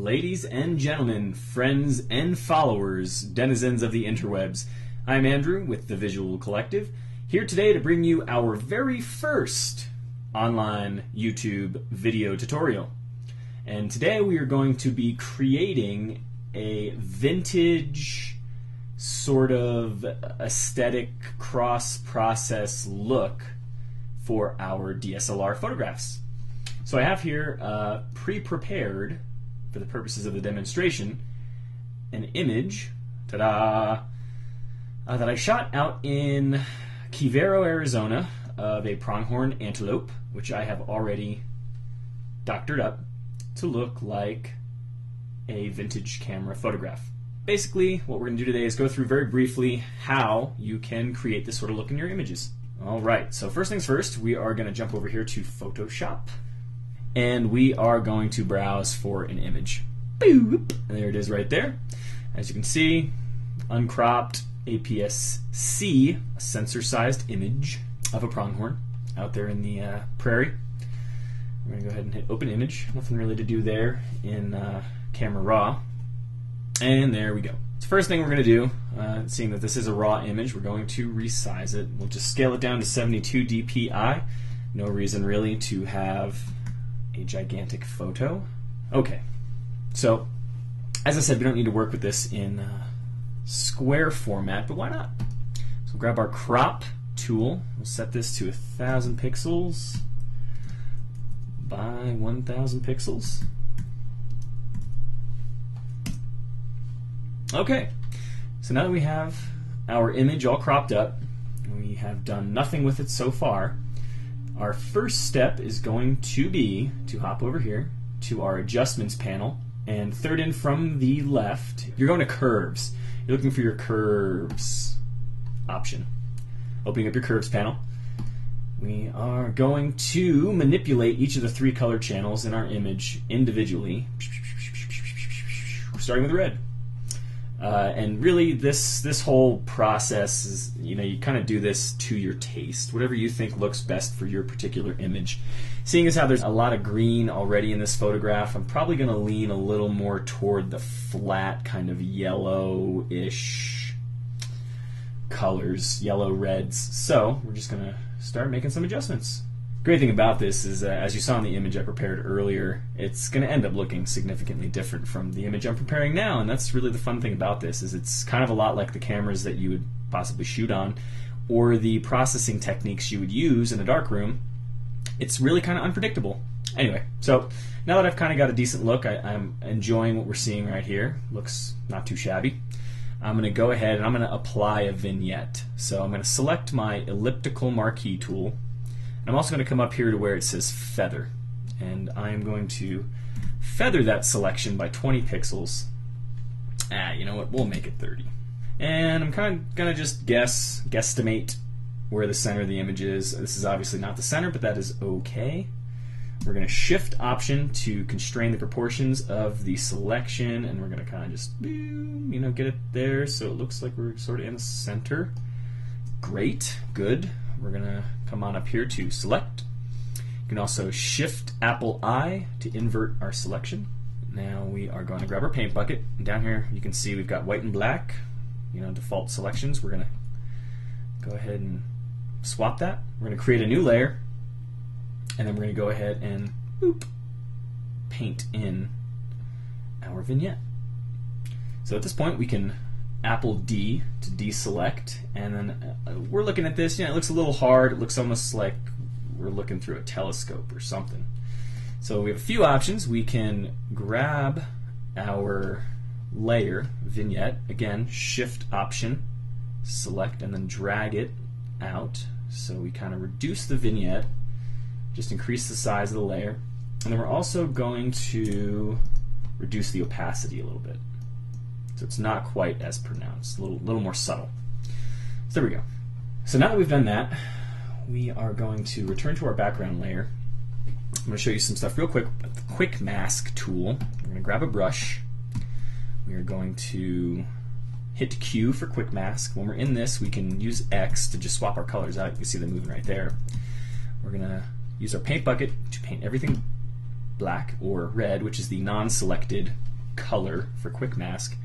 Ladies and gentlemen, friends and followers, denizens of the interwebs, I'm Andrew with the Visual Collective, here today to bring you our very first online YouTube video tutorial. And today we are going to be creating a vintage sort of aesthetic cross-process look for our DSLR photographs. So I have here pre-prepared, for the purposes of the demonstration, an image, ta-da, that I shot out in Quivero, Arizona, of a pronghorn antelope, which I have already doctored up to look like a vintage camera photograph. Basically, what we're going to do today is go through very briefly how you can create this sort of look in your images. Alright, so first things first, we are going to jump over here to Photoshop, and we are going to browse for an image. Boop! There it is right there. As you can see, uncropped APS-C, a sensor-sized image of a pronghorn out there in the prairie. We're going to go ahead and hit Open Image. Nothing really to do there in Camera Raw. And there we go. So first thing we're going to do, seeing that this is a raw image, we're going to resize it. We'll just scale it down to 72 dpi. No reason really to have a gigantic photo. Okay, so as I said, we don't need to work with this in square format, but why not? So we'll grab our crop tool. We'll set this to 1,000 pixels by 1,000 pixels. Okay, so now that we have our image all cropped up, we have done nothing with it so far. Our first step is going to be to hop over here to our adjustments panel, and third in from the left, you're going to curves. You're looking for your curves option. Opening up your curves panel, we are going to manipulate each of the 3 color channels in our image individually, starting with red. And really, this whole process is, you kind of do this to your taste, whatever you think looks best for your particular image. Seeing as how there's a lot of green already in this photograph, I'm probably going to lean a little more toward the flat kind of yellow-ish colors, yellow reds. So we're just going to start making some adjustments. Great thing about this is, as you saw in the image I prepared earlier, it's going to end up looking significantly different from the image I'm preparing now, and that's really the fun thing about this, is it's kind of a lot like the cameras that you would possibly shoot on, or the processing techniques you would use in a darkroom. It's really kind of unpredictable. Anyway, so now that I've kind of got a decent look, I'm enjoying what we're seeing right here. Looks not too shabby. I'm going to go ahead and I'm going to apply a vignette. So I'm going to select my elliptical marquee tool. I'm also going to come up here to where it says feather, and I'm going to feather that selection by 20 pixels. You know what, we'll make it 30. And I'm kind of going to just guesstimate where the center of the image is. This is obviously not the center, but that is okay. We're going to Shift Option to constrain the proportions of the selection, and we're going to kind of just, get it there so it looks like we're sort of in the center. Great, good. We're going to come on up here to Select. You can also Shift Apple I to invert our selection. Now we are going to grab our paint bucket. And down here you can see we've got white and black, default selections. We're going to go ahead and swap that. We're going to create a new layer, and then we're going to go ahead and paint in our vignette. So at this point we can Apple D to deselect, and then we're looking at this. It looks a little hard. It looks almost like we're looking through a telescope or something. So we have a few options. We can grab our layer vignette, again, Shift Option, select, and then drag it out. So we kind of reduce the vignette, just increase the size of the layer, and then we're also going to reduce the opacity a little bit, so it's not quite as pronounced, a little more subtle. So there we go. So now that we've done that, we are going to return to our background layer. I'm going to show you some stuff real quick with the Quick Mask tool. We're going to grab a brush. We are going to hit Q for Quick Mask. When we're in this, we can use X to just swap our colors out. You can see them moving right there. We're going to use our paint bucket to paint everything black or red, which is the non-selected color for quick mask.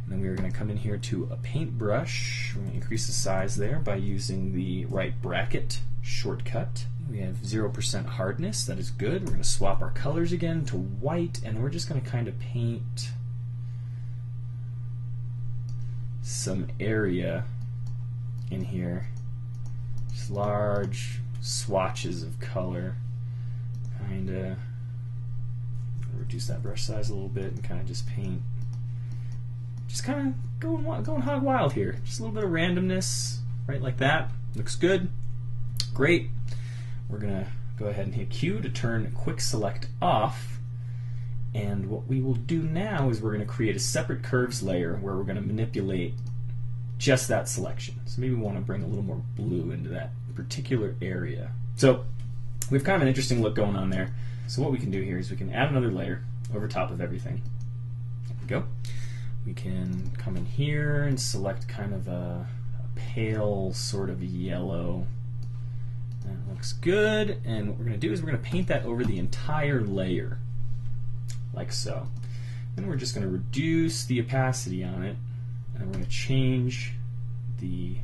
And then we are going to come in here to a paintbrush. We're going to increase the size there by using the right bracket shortcut. We have 0% hardness, that is good. We're going to swap our colors again to white, and we're just going to kind of paint some area in here. Just large swatches of color. Kind of reduce that brush size a little bit and kind of just paint. Just kind of going hog wild here. Just a little bit of randomness, right like that. Looks good. Great. We're going to go ahead and hit Q to turn Quick Select off. And what we will do now is we're going to create a separate curves layer where we're going to manipulate just that selection. So maybe we want to bring a little more blue into that particular area. So we have kind of an interesting look going on there. So what we can do here is we can add another layer over top of everything. There we go. We can come in here and select kind of a pale sort of yellow. That looks good. And what we're going to do is we're going to paint that over the entire layer, like so. Then we're just going to reduce the opacity on it, and we're going to change the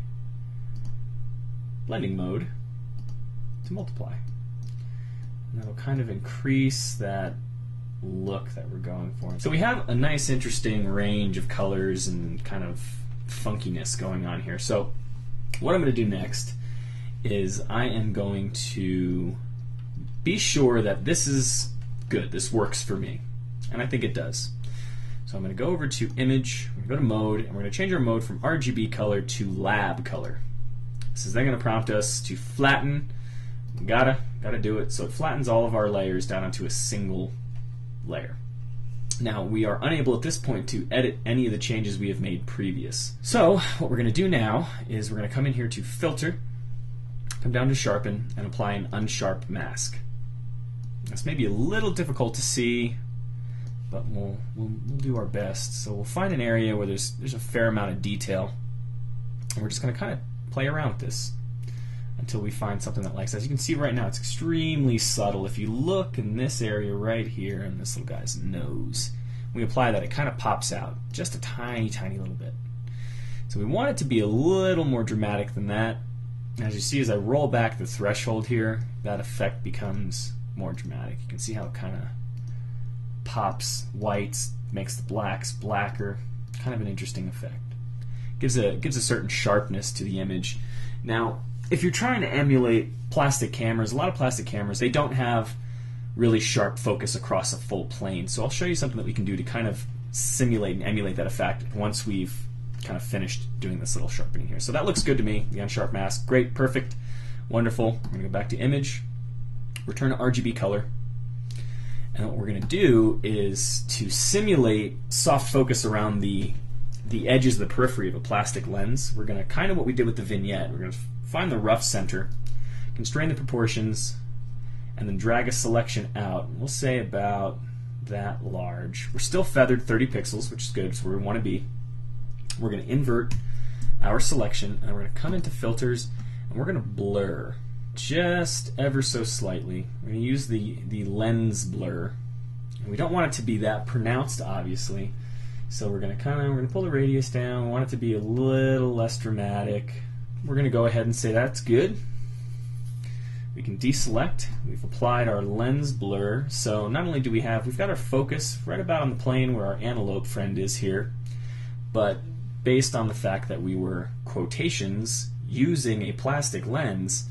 blending mode to multiply. And that'll kind of increase that look that we're going for. So we have a nice interesting range of colors and kind of funkiness going on here. So what I'm going to do next is I am going to be sure that this is good, this works for me, and I think it does. So I'm going to go over to Image, we're going to go to Mode, and we're going to change our mode from RGB color to Lab color. This is then going to prompt us to flatten. Gotta do it. So it flattens all of our layers down onto a single layer. Now we are unable at this point to edit any of the changes we have made previous. So what we're going to do now is we're going to come in here to Filter, come down to Sharpen, and apply an unsharp mask. This may be a little difficult to see, but we'll do our best. So we'll find an area where there's a fair amount of detail, and we're just going to kind of play around with this until we find something that likes. As you can see right now, it's extremely subtle. If you look in this area right here, and this little guy's nose, we apply that, it kind of pops out just a tiny, tiny little bit. So we want it to be a little more dramatic than that. As you see, as I roll back the threshold here, that effect becomes more dramatic. You can see how it kind of pops whites, makes the blacks blacker. Kind of an interesting effect. Gives a certain sharpness to the image. Now, if you're trying to emulate plastic cameras, a lot of plastic cameras, they don't have really sharp focus across a full plane. So I'll show you something that we can do to kind of simulate and emulate that effect once we've kind of finished doing this little sharpening here. So that looks good to me, the unsharp mask. Great, perfect, wonderful. We're going to go back to Image, return to RGB color, and what we're going to do is to simulate soft focus around the edges of the periphery of a plastic lens. We're going to kind of what we did with the vignette. We're going to find the rough center, constrain the proportions, and then drag a selection out. We'll say about that large. We're still feathered 30 pixels, which is good. It's where we want to be. We're going to invert our selection, and we're going to come into Filters, and we're going to blur just ever so slightly. We're going to use the lens blur. And we don't want it to be that pronounced, obviously. So we're going to pull the radius down. We want it to be a little less dramatic. We're going to go ahead and say that's good. We can deselect. We've applied our lens blur. So not only do we've got our focus right about on the plane where our antelope friend is here, but based on the fact that we were quotations using a plastic lens,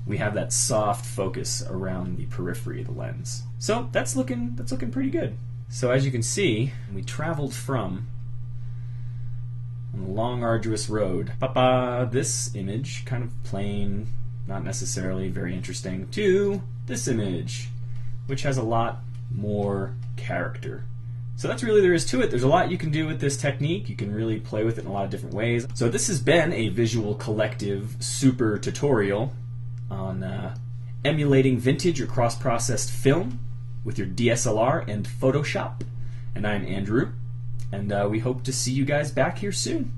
we have that soft focus around the periphery of the lens. So that's looking pretty good. So as you can see, we traveled from on a long, arduous road, this image, kind of plain, not necessarily very interesting, to this image, which has a lot more character. So that's really there is to it. There's a lot you can do with this technique. You can really play with it in a lot of different ways. So this has been a visualCollective super tutorial on emulating vintage or cross-processed film with your DSLR and Photoshop. And I'm Andrew, and we hope to see you guys back here soon.